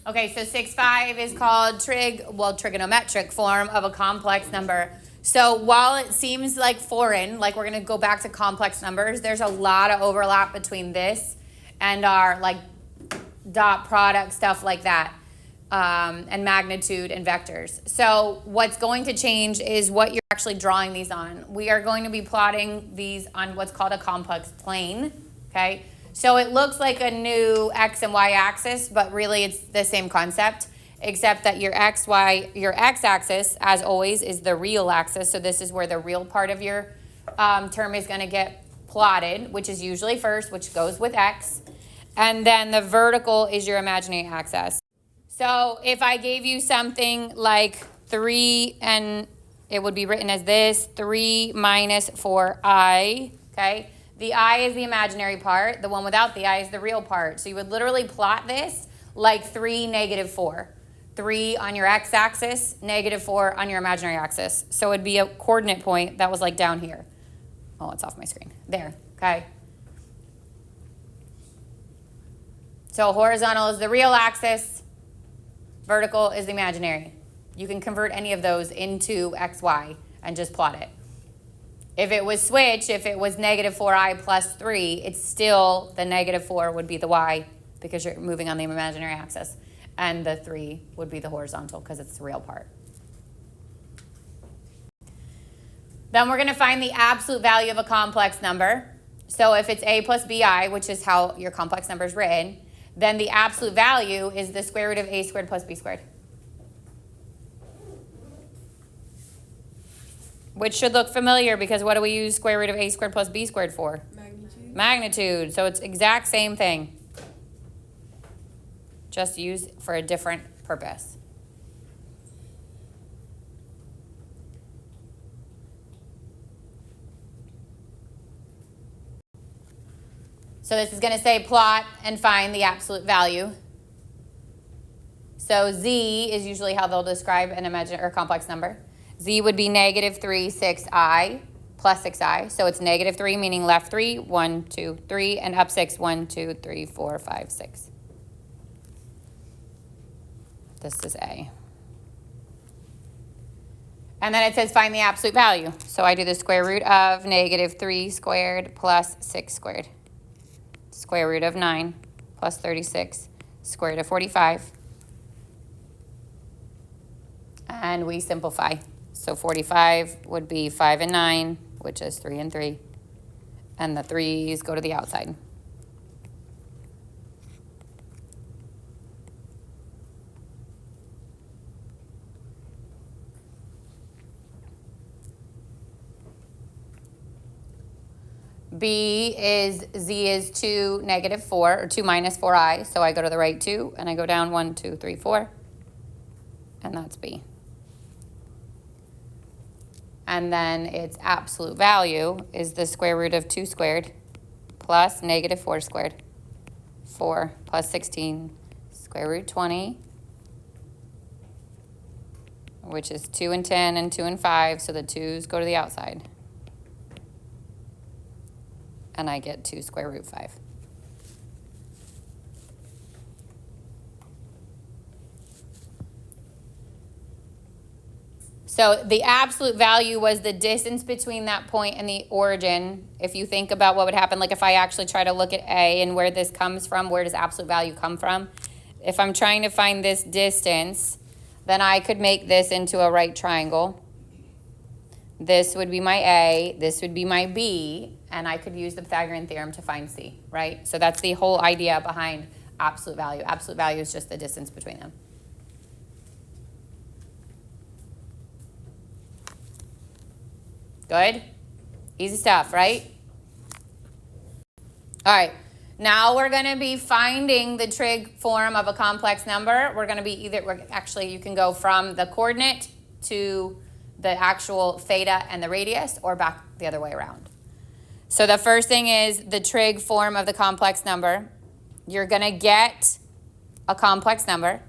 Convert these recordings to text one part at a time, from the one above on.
Okay, so 6, 5 is called trigonometric form of a complex number. So while it seems like foreign, like we're going to go back to complex numbers, there's a lot of overlap between this and our like dot product, stuff like that, and magnitude and vectors. So what's going to change is what you're actually drawing these on. We are going to be plotting these on what's called a complex plane, okay? So it looks like a new x and y axis, but really it's the same concept, except that your x-axis, as always, is the real axis. So this is where the real part of your term is going to get plotted, which is usually first, which goes with x. And then the vertical is your imaginary axis. So if I gave you something like 3, and it would be written as this, 3 minus 4i, okay? The I is the imaginary part. The one without the I is the real part. So you would literally plot this like 3, negative 4. 3 on your x-axis, negative 4 on your imaginary axis. So it would be a coordinate point that was like down here. Oh, it's off my screen. There, okay? So horizontal is the real axis. Vertical is the imaginary. You can convert any of those into x, y, and just plot it. If it was switch, if it was negative 4i plus 3, it's still the negative 4 would be the y because you're moving on the imaginary axis. And the 3 would be the horizontal because it's the real part. Then we're going to find the absolute value of a complex number. So if it's a plus bi, which is how your complex number is written, then the absolute value is the square root of a squared plus b squared. Which should look familiar because what do we use square root of a squared plus b squared for? Magnitude. Magnitude. So it's exact same thing. Just used for a different purpose. So this is going to say plot and find the absolute value. So z is usually how they'll describe an imaginary or complex number. Z would be negative 3, 6i plus 6i. So it's negative 3, meaning left 3, 1, 2, 3, and up 6, 1, 2, 3, 4, 5, 6. This is A. And then it says find the absolute value. So I do the square root of negative 3 squared plus 6 squared. Square root of 9 plus 36, square root of 45. And we simplify. So 45 would be 5 and 9, which is 3 and 3. And the 3's go to the outside. B is, Z is 2, negative 4, or 2 minus 4i. So I go to the right 2, and I go down 1, 2, 3, 4. And that's B. And then its absolute value is the square root of 2 squared plus negative 4 squared. 4 plus 16, square root 20, which is 2 and 10 and 2 and 5. So the 2's go to the outside. And I get 2 square root 5. So the absolute value was the distance between that point and the origin. If you think about what would happen, like if I actually try to look at A and where this comes from, where does absolute value come from? If I'm trying to find this distance, then I could make this into a right triangle. This would be my A, this would be my B, and I could use the Pythagorean theorem to find C, right? So that's the whole idea behind absolute value. Absolute value is just the distance between them. Good? Easy stuff, right? All right. Now we're going to be finding the trig form of a complex number. We're going to be actually you can go from the coordinate to the actual theta and the radius, or back the other way around. So the first thing is the trig form of the complex number. You're going to get a complex number,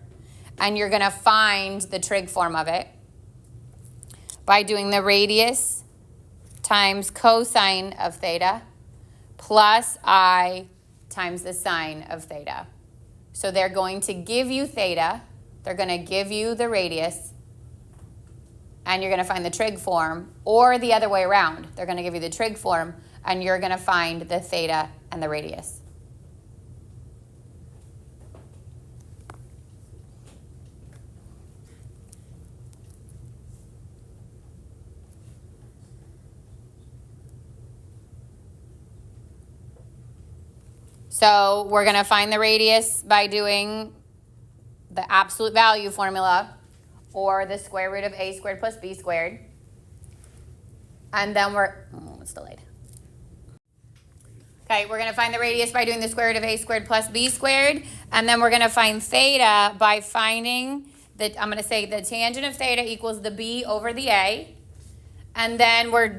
and you're going to find the trig form of it by doing the radius times cosine of theta plus I times the sine of theta. So they're going to give you theta, they're going to give you the radius, and you're going to find the trig form, or the other way around. They're going to give you the trig form, and you're going to find the theta and the radius. So we're going to find the radius by doing the absolute value formula, or the square root of a squared plus b squared. And then it's delayed. Okay, we're going to find the radius by doing the square root of a squared plus b squared. And then we're going to find theta by finding that, I'm going to say the tangent of theta equals the b over the a. And then we're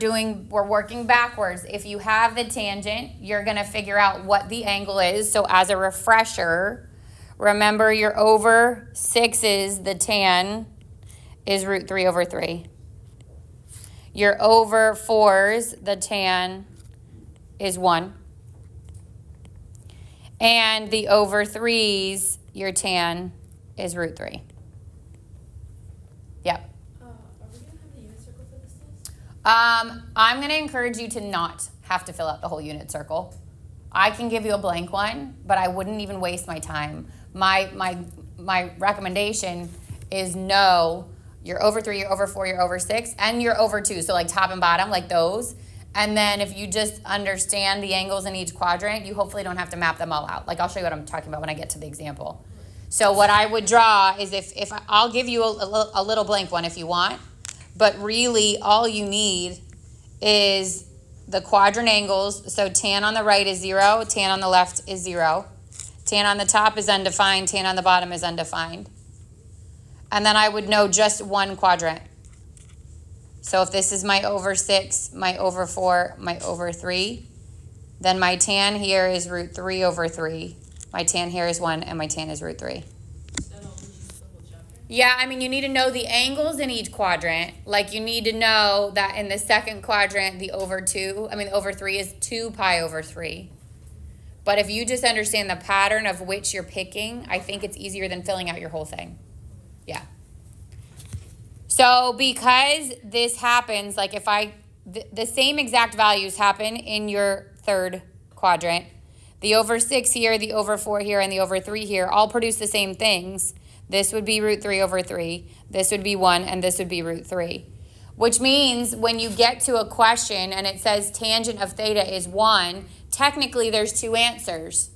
working backwards. If you have the tangent, you're going to figure out what the angle is. So as a refresher, remember your over 6's, the tan is root 3 over 3. Your over 4's, the tan is 1. And the over 3's, your tan is root 3. Yep. I'm going to encourage you to not have to fill out the whole unit circle. I can give you a blank one, but I wouldn't even waste my time. My recommendation is no, you're over 3, you're over 4, you're over 6, and you're over 2. So like top and bottom, like those. And then if you just understand the angles in each quadrant, you hopefully don't have to map them all out. Like I'll show you what I'm talking about when I get to the example. So what I would draw is if I'll give you a little blank one if you want. But really, all you need is the quadrant angles. So tan on the right is 0, tan on the left is 0. Tan on the top is undefined, tan on the bottom is undefined. And then I would know just one quadrant. So if this is my over 6, my over 4, my over 3, then my tan here is root 3 over 3. My tan here is 1, and my tan is root 3. Yeah, I mean, you need to know the angles in each quadrant. Like, you need to know that in the second quadrant, the over 3 is 2 pi over 3. But if you just understand the pattern of which you're picking, I think it's easier than filling out your whole thing. Yeah. So because this happens, like if the same exact values happen in your third quadrant, the over 6 here, the over 4 here, and the over 3 here all produce the same things. This would be root 3 over 3, this would be 1, and this would be root 3. Which means when you get to a question and it says tangent of theta is 1, technically there's two answers.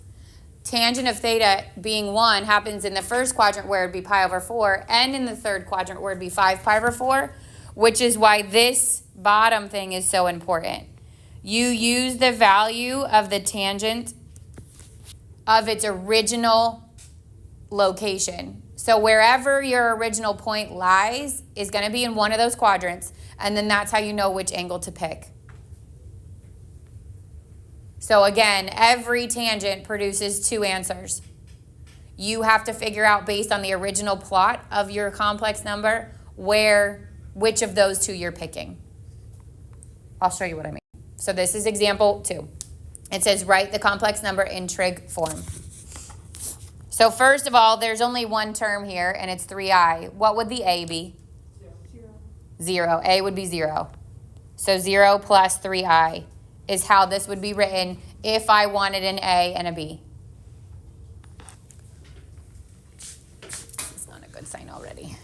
Tangent of theta being 1 happens in the first quadrant where it'd be pi over 4, and in the third quadrant where it'd be 5 pi over 4, which is why this bottom thing is so important. You use the value of the tangent of its original location. So wherever your original point lies is going to be in one of those quadrants, and then that's how you know which angle to pick. So again, every tangent produces two answers. You have to figure out based on the original plot of your complex number which of those two you're picking. I'll show you what I mean. So this is example 2. It says write the complex number in trig form. So first of all, there's only one term here, and it's 3i. What would the a be? 0. A would be 0. So 0 plus 3i is how this would be written if I wanted an a and a b. It's not a good sign already.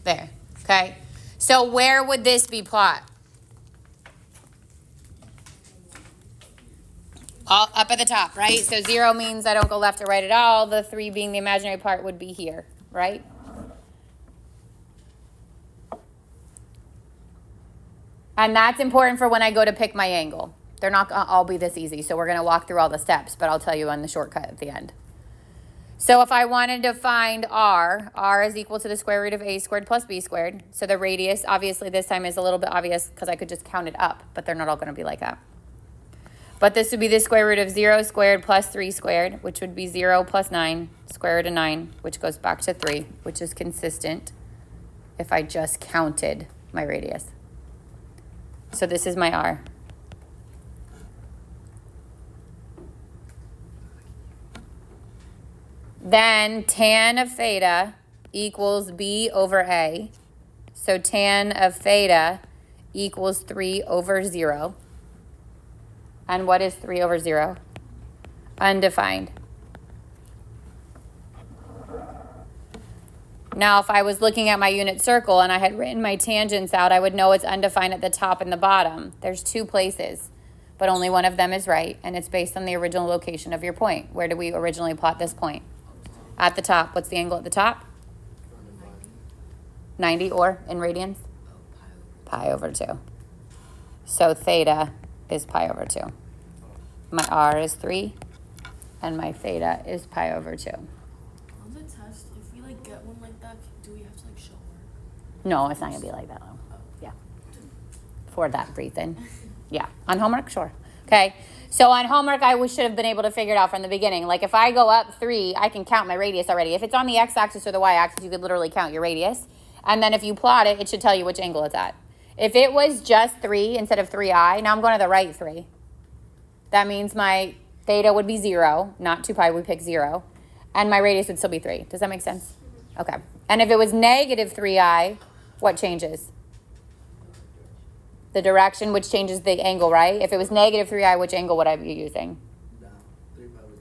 There, okay? So where would this be plot? All up at the top, right? So 0 means I don't go left or right at all. The 3 being the imaginary part would be here, right? And that's important for when I go to pick my angle. They're not going to all be this easy, so we're going to walk through all the steps, but I'll tell you on the shortcut at the end. So if I wanted to find r is equal to the square root of a squared plus b squared. So the radius, obviously this time is a little bit obvious because I could just count it up, but they're not all going to be like that. But this would be the square root of 0 squared plus 3 squared, which would be 0 plus 9, square root of 9, which goes back to 3, which is consistent if I just counted my radius. So this is my r. Then tan of theta equals b over a. So tan of theta equals 3 over 0. And what is 3 over 0? Undefined. Now, if I was looking at my unit circle and I had written my tangents out, I would know it's undefined at the top and the bottom. There's 2 places, but only one of them is right, and it's based on the original location of your point. Where did we originally plot this point? At the top. What's the angle at the top? 90, or in radians? Pi over 2. So theta is pi over 2. My r is 3, and my theta is pi over 2. On the test, if we like get one like that, do we have to like show work? No, it's not going to be like that. Yeah. For that reason. Yeah. On homework, sure. Okay. So on homework, I should have been able to figure it out from the beginning. Like if I go up 3, I can count my radius already. If it's on the x-axis or the y-axis, you could literally count your radius. And then if you plot it, it should tell you which angle it's at. If it was just 3 instead of 3i, now I'm going to the right 3. That means my theta would be 0, not 2 pi, we pick 0. And my radius would still be 3. Does that make sense? Okay. And if it was negative 3i, what changes? The direction, which changes the angle, right? If it was negative 3i, which angle would I be using?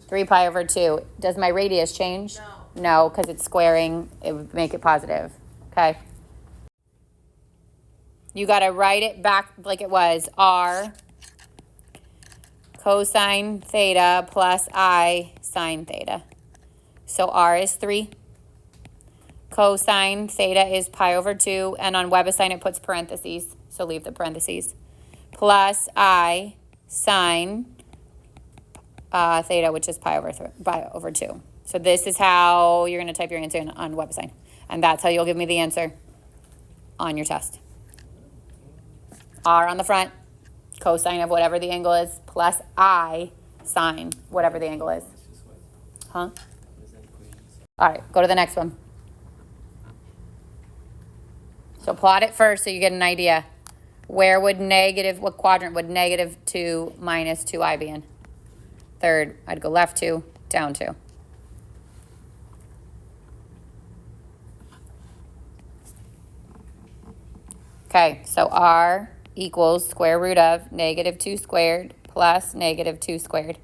3 pi over 2. Does my radius change? No, because it's squaring. It would make it positive. Okay. You got to write it back like it was. R cosine theta plus I sine theta. So R is 3. Cosine theta is pi over 2. And on WebAssign, it puts parentheses. So leave the parentheses. Plus I sine theta, which is pi over 2. So this is how you're going to type your answer on WebAssign. And that's how you'll give me the answer on your test. R on the front, cosine of whatever the angle is, plus I sine whatever the angle is. Huh? All right, go to the next one. So plot it first so you get an idea. Where would what quadrant would negative 2 minus 2i be in? Third, I'd go left 2, down 2. Okay, so R equals square root of negative 2 squared plus negative 2 squared.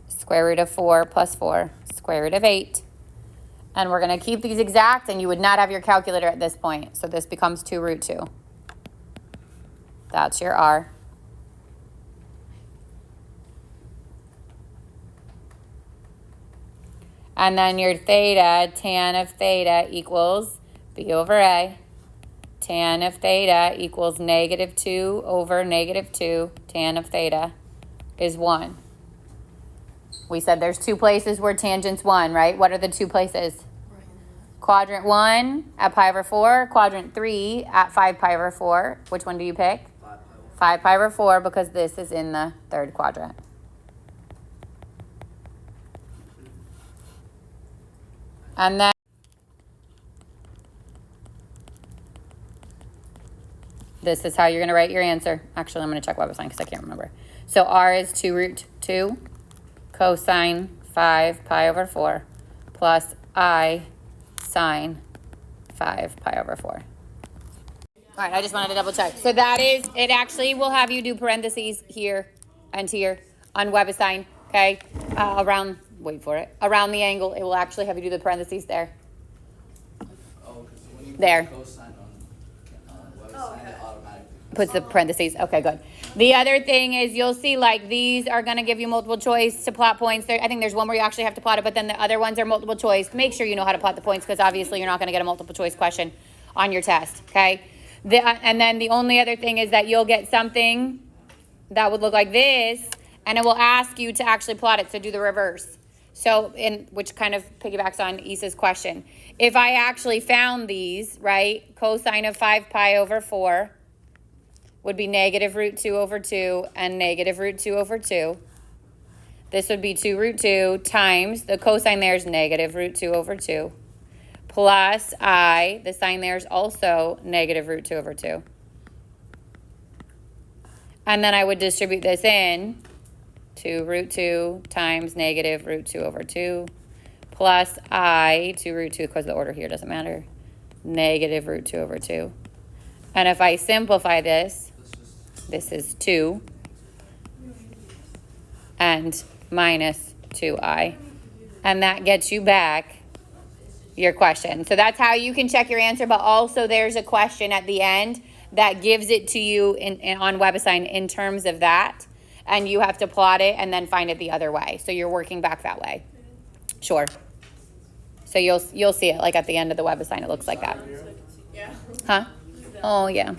Square root of 4 plus 4, square root of 8. And we're going to keep these exact, and you would not have your calculator at this point. So this becomes 2 root 2. That's your R. And then your theta, tan of theta equals b over a. Tan of theta equals negative 2 over negative 2. Tan of theta is 1. We said there's 2 places where tangent's 1, right? What are the 2 places? Quadrant 1 at pi over 4. Quadrant 3 at 5 pi over 4. Which one do you pick? 5 pi over 4, because this is in the 3rd quadrant. And then this is how you're going to write your answer. Actually, I'm going to check WebAssign because I can't remember. So R is 2 root 2 cosine 5 pi over 4 plus I sine 5 pi over 4. All right, I just wanted to double check. So that is, it actually will have you do parentheses here and here on WebAssign, okay? Around, wait for it, around the angle, it will actually have you do the parentheses there. Oh, because when you there. cosine on WebAssign, it automatically Puts the parentheses. Okay, good. The other thing is you'll see like these are going to give you multiple choice to plot points. I think there's one where you actually have to plot it, but then the other ones are multiple choice. Make sure you know how to plot the points because obviously you're not going to get a multiple choice question on your test, okay? And then the only other thing is that you'll get something that would look like this, and it will ask you to actually plot it, so do the reverse. So, which kind of piggybacks on Issa's question. If I actually found these, right, cosine of 5 pi over 4 would be negative root 2 over 2 and negative root 2 over 2. This would be 2 root 2 times, the cosine there is negative root 2 over 2, plus I, the sign there is also negative root 2 over 2. And then I would distribute this in 2 root 2 times negative root 2 over 2 plus I, 2 root 2, because the order here doesn't matter, negative root 2 over 2. And if I simplify this, this is 2 and minus 2I. And that gets you back your question. So that's how you can check your answer, but also there's a question at the end that gives it to you on WebAssign in terms of that. And you have to plot it and then find it the other way. So you're working back that way. Sure. So you'll see it like at the end of the WebAssign. It looks like that. Yeah. Huh? Oh, yeah.